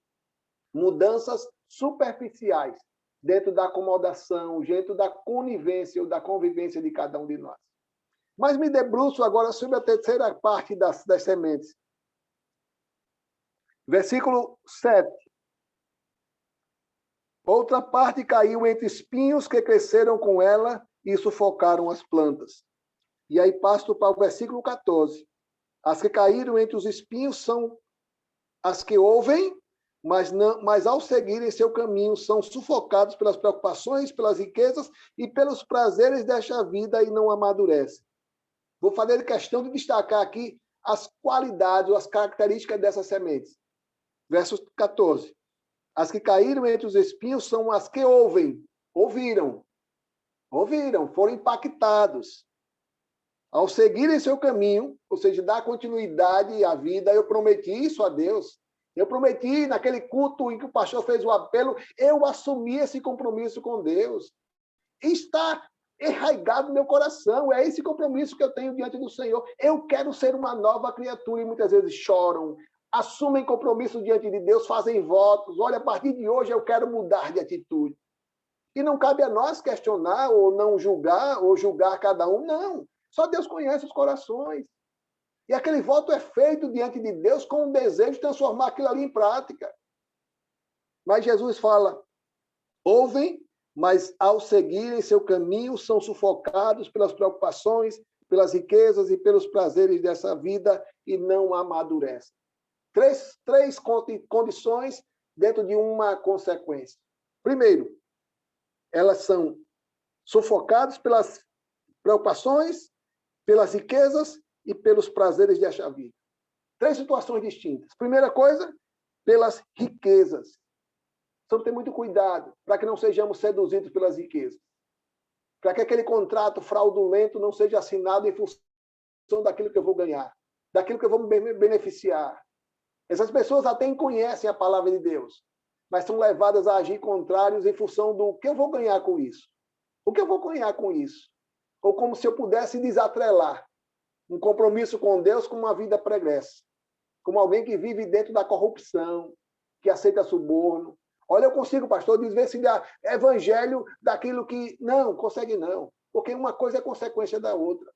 mudanças superficiais dentro da acomodação, dentro da conivência ou da convivência de cada um de nós. Mas me debruço agora sobre a terceira parte das sementes. Versículo 7. Outra parte caiu entre espinhos que cresceram com ela e sufocaram as plantas. E aí passo para o versículo 14. As que caíram entre os espinhos são as que ouvem, mas ao seguirem seu caminho são sufocados pelas preocupações, pelas riquezas e pelos prazeres desta vida e não amadurecem. Vou fazer questão de destacar aqui as qualidades ou as características dessas sementes. Verso 14. As que caíram entre os espinhos são as que ouvem, ouviram, foram impactados. Ao seguirem seu caminho, ou seja, dar continuidade à vida, eu prometi isso a Deus. Eu prometi, naquele culto em que o pastor fez o apelo, eu assumi esse compromisso com Deus. E está enraizado no meu coração. É esse compromisso que eu tenho diante do Senhor. Eu quero ser uma nova criatura. E muitas vezes choram, assumem compromisso diante de Deus, fazem votos. Olha, a partir de hoje eu quero mudar de atitude. E não cabe a nós questionar ou não julgar, ou julgar cada um. Não. Só Deus conhece os corações. E aquele voto é feito diante de Deus com o desejo de transformar aquilo ali em prática. Mas Jesus fala, ouvem, mas ao seguirem seu caminho são sufocados pelas preocupações, pelas riquezas e pelos prazeres dessa vida e não amadurecem. Três condições dentro de uma consequência. Primeiro, elas são sufocadas pelas preocupações, pelas riquezas e pelos prazeres desta vida. Três situações distintas. Primeira coisa, pelas riquezas. Precisamos ter muito cuidado para que não sejamos seduzidos pelas riquezas. Para que aquele contrato fraudulento não seja assinado em função daquilo que eu vou ganhar, daquilo que eu vou me beneficiar. Essas pessoas até conhecem a palavra de Deus, mas são levadas a agir contrários em função do que eu vou ganhar com isso. O que eu vou ganhar com isso? Ou como se eu pudesse desatrelar um compromisso com Deus com uma vida pregressa. Como alguém que vive dentro da corrupção, que aceita suborno. Olha, eu consigo, pastor, desvencilhar evangelho daquilo que... Não, consegue não. Porque uma coisa é consequência da outra.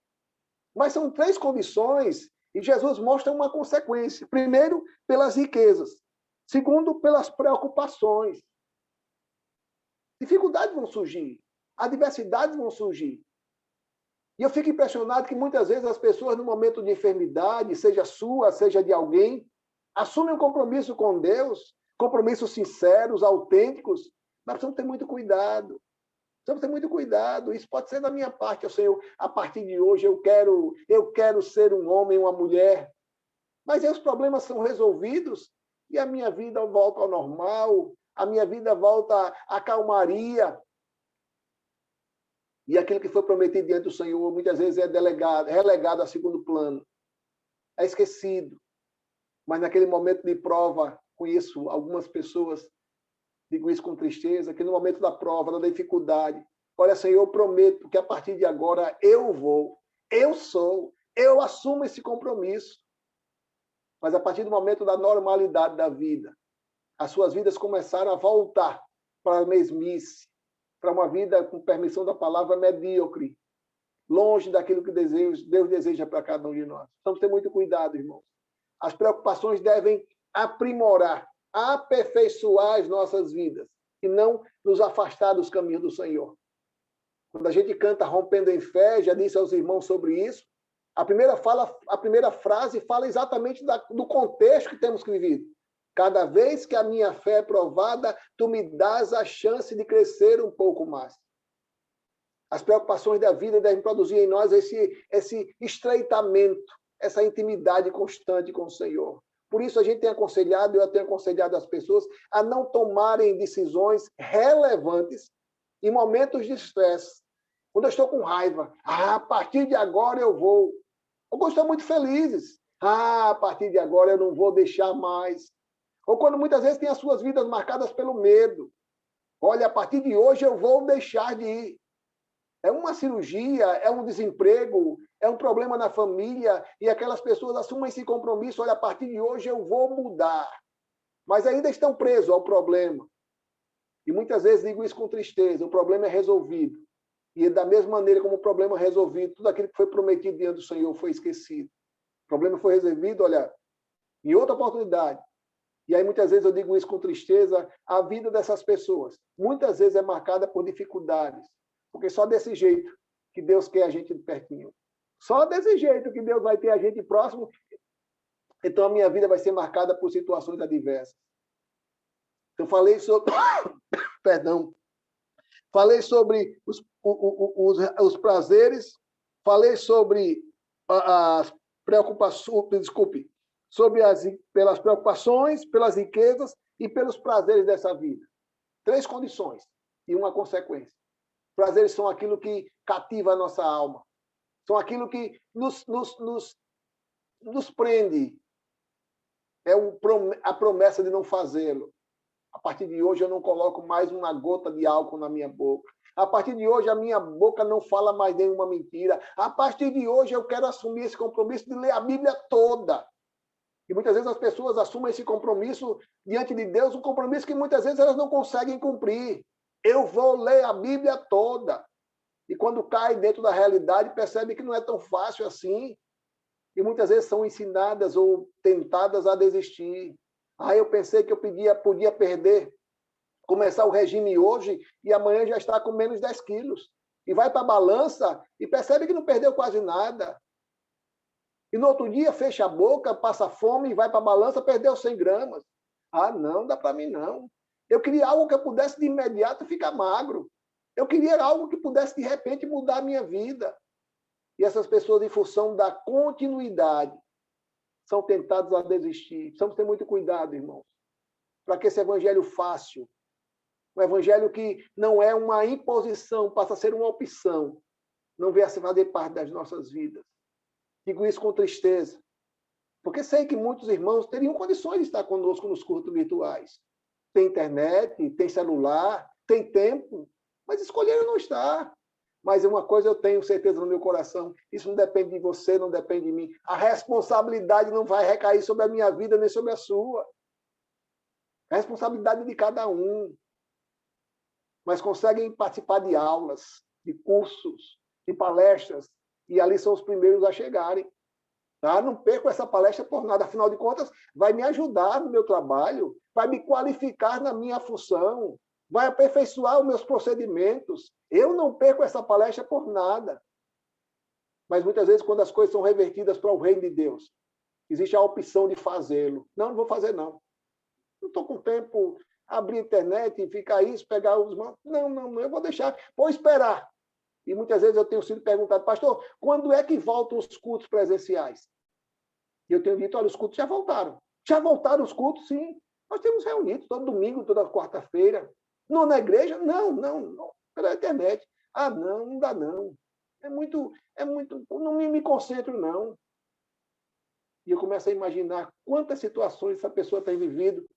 Mas são três condições e Jesus mostra uma consequência. Primeiro, pelas riquezas. Segundo, pelas preocupações. Dificuldades vão surgir. Adversidades vão surgir. E eu fico impressionado que muitas vezes as pessoas, no momento de enfermidade, seja sua, seja de alguém, assumem um compromisso com Deus, compromissos sinceros, autênticos, mas precisamos ter muito cuidado. Precisamos ter muito cuidado. Isso pode ser da minha parte, Senhor. A partir de hoje eu quero ser um homem, uma mulher. Mas aí os problemas são resolvidos e a minha vida volta ao normal, a minha vida volta à calmaria. E aquilo que foi prometido diante do Senhor muitas vezes é relegado a segundo plano. É esquecido. Mas naquele momento de prova, conheço algumas pessoas, digo isso com tristeza, que no momento da prova, da dificuldade, olha, Senhor, eu prometo que a partir de agora eu assumo esse compromisso. Mas a partir do momento da normalidade da vida, as suas vidas começaram a voltar para a mesmice, para uma vida, com permissão da palavra, medíocre, longe daquilo que Deus deseja para cada um de nós. Precisamos ter muito cuidado, irmãos. As preocupações devem aprimorar, aperfeiçoar as nossas vidas e não nos afastar dos caminhos do Senhor. Quando a gente canta Rompendo em Fé, já disse aos irmãos sobre isso, a primeira frase fala exatamente do contexto que temos que viver. Cada vez que a minha fé é provada, tu me dás a chance de crescer um pouco mais. As preocupações da vida devem produzir em nós esse estreitamento, essa intimidade constante com o Senhor. Por isso a gente tem aconselhado, eu tenho aconselhado as pessoas a não tomarem decisões relevantes em momentos de estresse. Quando eu estou com raiva, a partir de agora eu vou. Ou estão muito felizes, a partir de agora eu não vou deixar mais. Ou quando muitas vezes tem as suas vidas marcadas pelo medo. Olha, a partir de hoje eu vou deixar de ir. É uma cirurgia, é um desemprego, é um problema na família, e aquelas pessoas assumem esse compromisso, olha, a partir de hoje eu vou mudar. Mas ainda estão presos ao problema. E muitas vezes digo isso com tristeza, o problema é resolvido. E da mesma maneira como o problema é resolvido, tudo aquilo que foi prometido diante do Senhor foi esquecido. O problema foi resolvido, olha, em outra oportunidade. E aí muitas vezes eu digo isso com tristeza, a vida dessas pessoas muitas vezes é marcada por dificuldades. Porque só desse jeito que Deus quer a gente de pertinho. Só desse jeito que Deus vai ter a gente próximo. Então a minha vida vai ser marcada por situações adversas. Eu falei sobre... Perdão. Falei sobre os prazeres. Falei sobre as preocupações... Desculpe. Pelas preocupações, pelas riquezas e pelos prazeres dessa vida. 3 condições e uma consequência. Prazeres são aquilo que cativa a nossa alma. São aquilo que nos prende. a promessa de não fazê-lo. A partir de hoje eu não coloco mais uma gota de álcool na minha boca. A partir de hoje a minha boca não fala mais nenhuma mentira. A partir de hoje eu quero assumir esse compromisso de ler a Bíblia toda. E muitas vezes as pessoas assumem esse compromisso diante de Deus, um compromisso que muitas vezes elas não conseguem cumprir. Eu vou ler a Bíblia toda. E quando cai dentro da realidade, percebe que não é tão fácil assim. E muitas vezes são ensinadas ou tentadas a desistir. Eu pensei que eu podia perder, começar o regime hoje e amanhã já está com menos 10 quilos. E vai para a balança e percebe que não perdeu quase nada. E no outro dia fecha a boca, passa fome e vai para a balança, perdeu 100 gramas. Não dá para mim não. Eu queria algo que eu pudesse de imediato ficar magro. Eu queria algo que pudesse de repente mudar a minha vida. E essas pessoas, em função da continuidade, são tentadas a desistir. Precisamos ter muito cuidado, irmãos, para que esse evangelho fácil, um evangelho que não é uma imposição, passa a ser uma opção, não venha a fazer parte das nossas vidas. Digo isso com tristeza, porque sei que muitos irmãos teriam condições de estar conosco nos cultos virtuais. Tem internet, tem celular, tem tempo, mas escolheram não estar. Mas uma coisa eu tenho certeza no meu coração, isso não depende de você, não depende de mim. A responsabilidade não vai recair sobre a minha vida, nem sobre a sua. A responsabilidade de cada um. Mas conseguem participar de aulas, de cursos, de palestras, e ali são os primeiros a chegarem. Tá? Não perco essa palestra por nada, afinal de contas, vai me ajudar no meu trabalho, vai me qualificar na minha função, vai aperfeiçoar os meus procedimentos. Eu não perco essa palestra por nada. Mas muitas vezes, quando as coisas são revertidas para o reino de Deus, existe a opção de fazê-lo. Não vou fazer, não. Não estou com tempo, abrir a internet e ficar isso, pegar os... Não, eu vou deixar, vou esperar. E muitas vezes eu tenho sido perguntado, pastor, quando é que voltam os cultos presenciais? E eu tenho dito, olha, os cultos já voltaram. Já voltaram os cultos, sim. Nós temos reunidos todo domingo, toda quarta-feira. Não na igreja? Não. Pela internet. Não dá não. É muito, não me concentro, não. E eu começo a imaginar quantas situações essa pessoa tem vivido,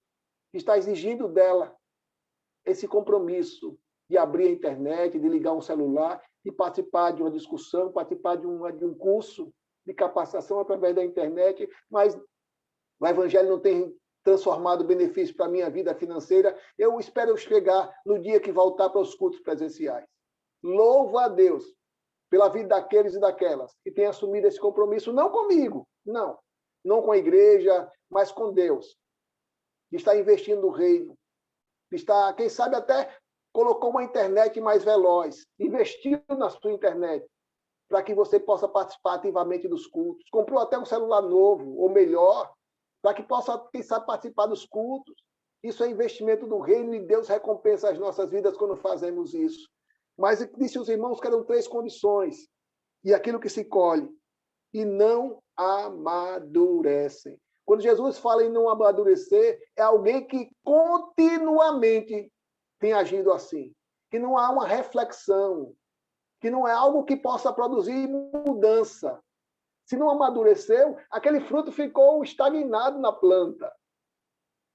que está exigindo dela esse compromisso de abrir a internet, de ligar um celular, de participar de uma discussão, participar de um curso de capacitação através da internet, mas o evangelho não tem transformado benefício para a minha vida financeira. Eu espero chegar no dia que voltar para os cultos presenciais. Louvo a Deus pela vida daqueles e daquelas que têm assumido esse compromisso, não comigo, não com a igreja, mas com Deus, que está investindo no reino, que está, quem sabe, até colocou uma internet mais veloz, investiu na sua internet, para que você possa participar ativamente dos cultos. Comprou até um celular novo, ou melhor, para que possa, quem sabe, participar dos cultos. Isso é investimento do reino e Deus recompensa as nossas vidas quando fazemos isso. Mas disse os irmãos que eram 3 condições, e aquilo que se colhe, e não amadurecem. Quando Jesus fala em não amadurecer, é alguém que continuamente tem agido assim, que não há uma reflexão, que não é algo que possa produzir mudança. Se não amadureceu, aquele fruto ficou estagnado na planta.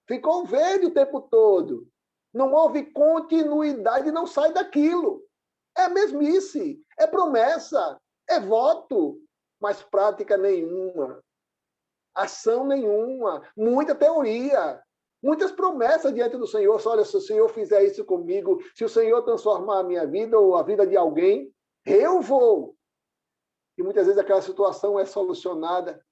Ficou verde o tempo todo. Não houve continuidade, não sai daquilo. É mesmice, é promessa, é voto, mas prática nenhuma. Ação nenhuma, muita teoria, muitas promessas diante do Senhor. Olha, se o Senhor fizer isso comigo, se o Senhor transformar a minha vida ou a vida de alguém, eu vou. E muitas vezes aquela situação é solucionada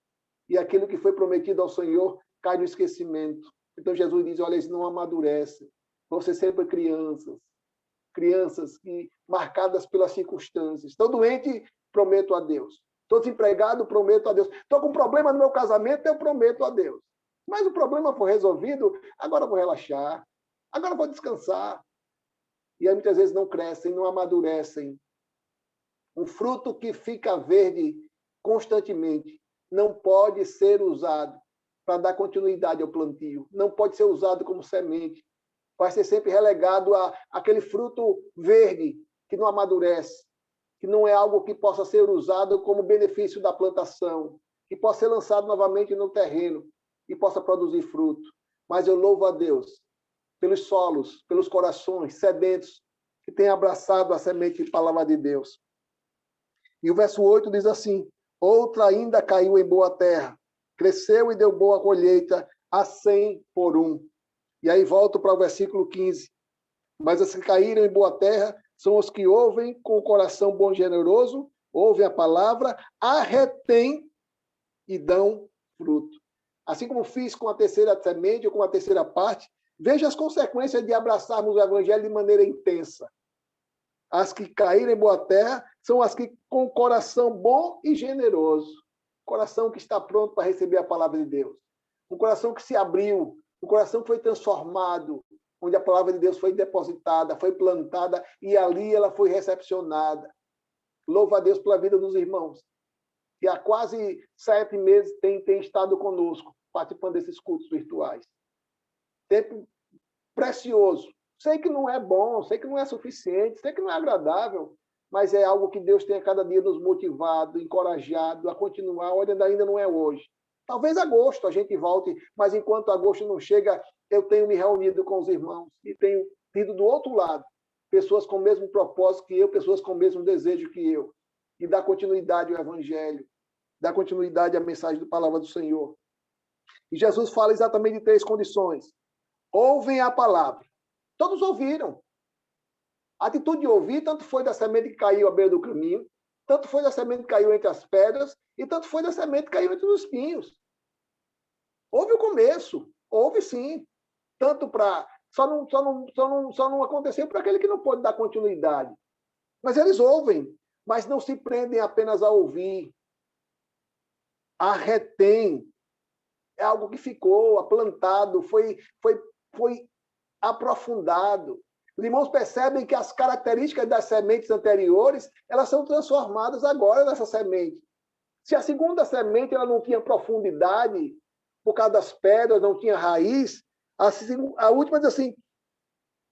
e aquilo que foi prometido ao Senhor cai no esquecimento. Então Jesus diz, olha, eles não amadurecem. Vão ser sempre crianças que, marcadas pelas circunstâncias. Estou doente, prometo a Deus. Estou desempregado, prometo a Deus. Estou com problema no meu casamento, eu prometo a Deus. Mas o problema foi resolvido, agora vou relaxar, agora vou descansar. E aí muitas vezes não crescem, não amadurecem. Um fruto que fica verde constantemente não pode ser usado para dar continuidade ao plantio. Não pode ser usado como semente. Vai ser sempre relegado a aquele fruto verde que não amadurece, que não é algo que possa ser usado como benefício da plantação, que possa ser lançado novamente no terreno. e possa produzir fruto. Mas eu louvo a Deus pelos solos, pelos corações sedentos que têm abraçado a semente de palavra de Deus. E o verso 8 diz assim: outra ainda caiu em boa terra, cresceu e deu boa colheita, a 100 por um. E aí volto para o versículo 15. Mas as que caíram em boa terra são os que ouvem com o coração bom e generoso, ouvem a palavra, a retêm e dão fruto. Assim como fiz com a terceira semente ou com a terceira parte, veja as consequências de abraçarmos o evangelho de maneira intensa. As que caíram em boa terra são as que com o coração bom e generoso, coração que está pronto para receber a palavra de Deus, um coração que se abriu, um coração que foi transformado, onde a palavra de Deus foi depositada, foi plantada e ali ela foi recepcionada. Louvo a Deus pela vida dos irmãos, que há quase 7 meses tem estado conosco, participando desses cultos virtuais. Tempo precioso. Sei que não é bom, sei que não é suficiente, sei que não é agradável, mas é algo que Deus tem a cada dia nos motivado, encorajado a continuar, olha, ainda não é hoje. Talvez agosto a gente volte, mas enquanto agosto não chega, eu tenho me reunido com os irmãos e tenho tido do outro lado pessoas com o mesmo propósito que eu, pessoas com o mesmo desejo que eu, e dar continuidade ao evangelho, dar continuidade à mensagem da palavra do Senhor. E Jesus fala exatamente de 3 condições. Ouvem a palavra. Todos ouviram. A atitude de ouvir, tanto foi da semente que caiu à beira do caminho, tanto foi da semente que caiu entre as pedras, e tanto foi da semente que caiu entre os espinhos. Houve o começo, houve sim. Tanto para. Só não aconteceu para aquele que não pode dar continuidade. Mas eles ouvem, mas não se prendem apenas a ouvir. A retém. É algo que ficou plantado, foi aprofundado. Os irmãos percebem que as características das sementes anteriores, elas são transformadas agora nessa semente. Se a segunda semente ela não tinha profundidade, por causa das pedras, não tinha raiz, a última diz assim,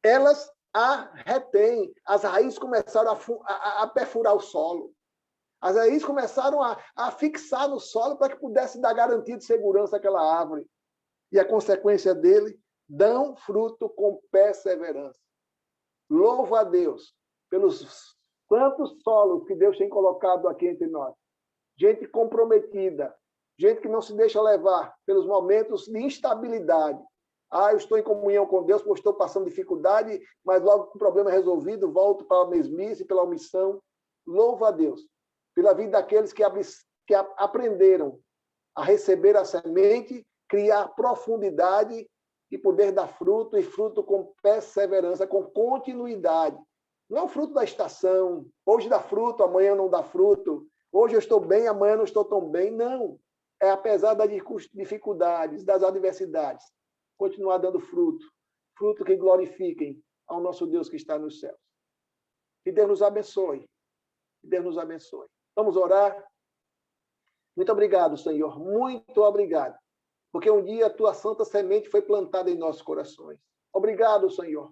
elas a retêm. As raízes começaram a perfurar o solo. As raízes começaram a fixar no solo para que pudesse dar garantia de segurança àquela árvore. E a consequência dele, dão fruto com perseverança. Louvo a Deus pelos tantos solos que Deus tem colocado aqui entre nós. Gente comprometida, gente que não se deixa levar pelos momentos de instabilidade. Eu estou em comunhão com Deus, porque estou passando dificuldade, mas logo com o problema resolvido, volto para a mesmice, pela omissão. Louvo a Deus pela vida daqueles que aprenderam a receber a semente, criar profundidade e poder dar fruto, e fruto com perseverança, com continuidade. Não é o fruto da estação, hoje dá fruto, amanhã não dá fruto, hoje eu estou bem, amanhã não estou tão bem. Não. É apesar das dificuldades, das adversidades, continuar dando fruto, fruto que glorifiquem ao nosso Deus que está nos céus. Que Deus nos abençoe. Que Deus nos abençoe. Vamos orar? Muito obrigado, Senhor. Muito obrigado. Porque um dia a tua santa semente foi plantada em nossos corações. Obrigado, Senhor.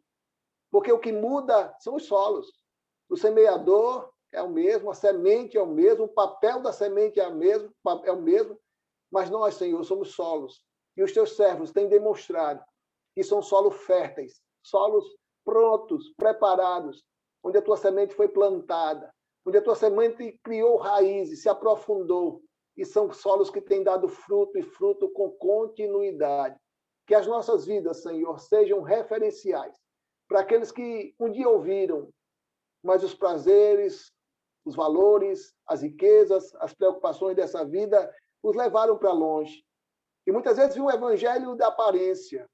Porque o que muda são os solos. O semeador é o mesmo, a semente é o mesmo, o papel da semente é o mesmo, mas nós, Senhor, somos solos. E os teus servos têm demonstrado que são solos férteis, solos prontos, preparados, onde a tua semente foi plantada, onde a tua semente criou raízes, se aprofundou, e são solos que têm dado fruto, e fruto com continuidade. Que as nossas vidas, Senhor, sejam referenciais para aqueles que um dia ouviram, mas os prazeres, os valores, as riquezas, as preocupações dessa vida os levaram para longe. E muitas vezes viu um evangelho da aparência.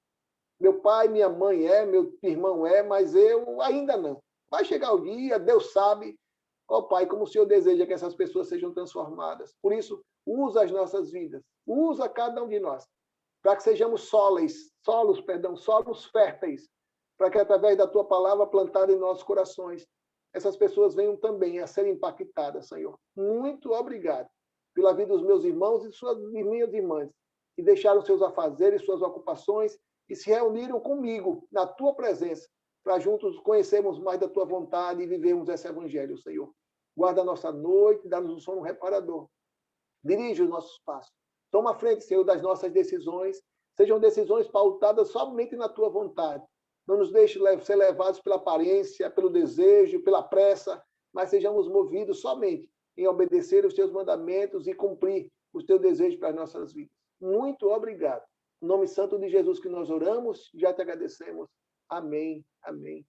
Meu pai, minha mãe meu irmão mas eu ainda não. Vai chegar o dia, Deus sabe. Pai, como o Senhor deseja que essas pessoas sejam transformadas. Por isso, usa as nossas vidas, usa cada um de nós, para que sejamos solos férteis, para que através da tua palavra plantada em nossos corações, essas pessoas venham também a serem impactadas, Senhor. Muito obrigado pela vida dos meus irmãos e minhas irmãs, que deixaram seus afazeres, suas ocupações e se reuniram comigo na tua presença, para juntos conhecermos mais da tua vontade e vivermos esse evangelho, Senhor. Guarda a nossa noite, dá-nos um sono reparador. Dirige os nossos passos. Toma a frente, Senhor, das nossas decisões. Sejam decisões pautadas somente na tua vontade. Não nos deixe ser levados pela aparência, pelo desejo, pela pressa, mas sejamos movidos somente em obedecer os teus mandamentos e cumprir os teus desejos para as nossas vidas. Muito obrigado. Em nome santo de Jesus que nós oramos, já te agradecemos. Amém, amém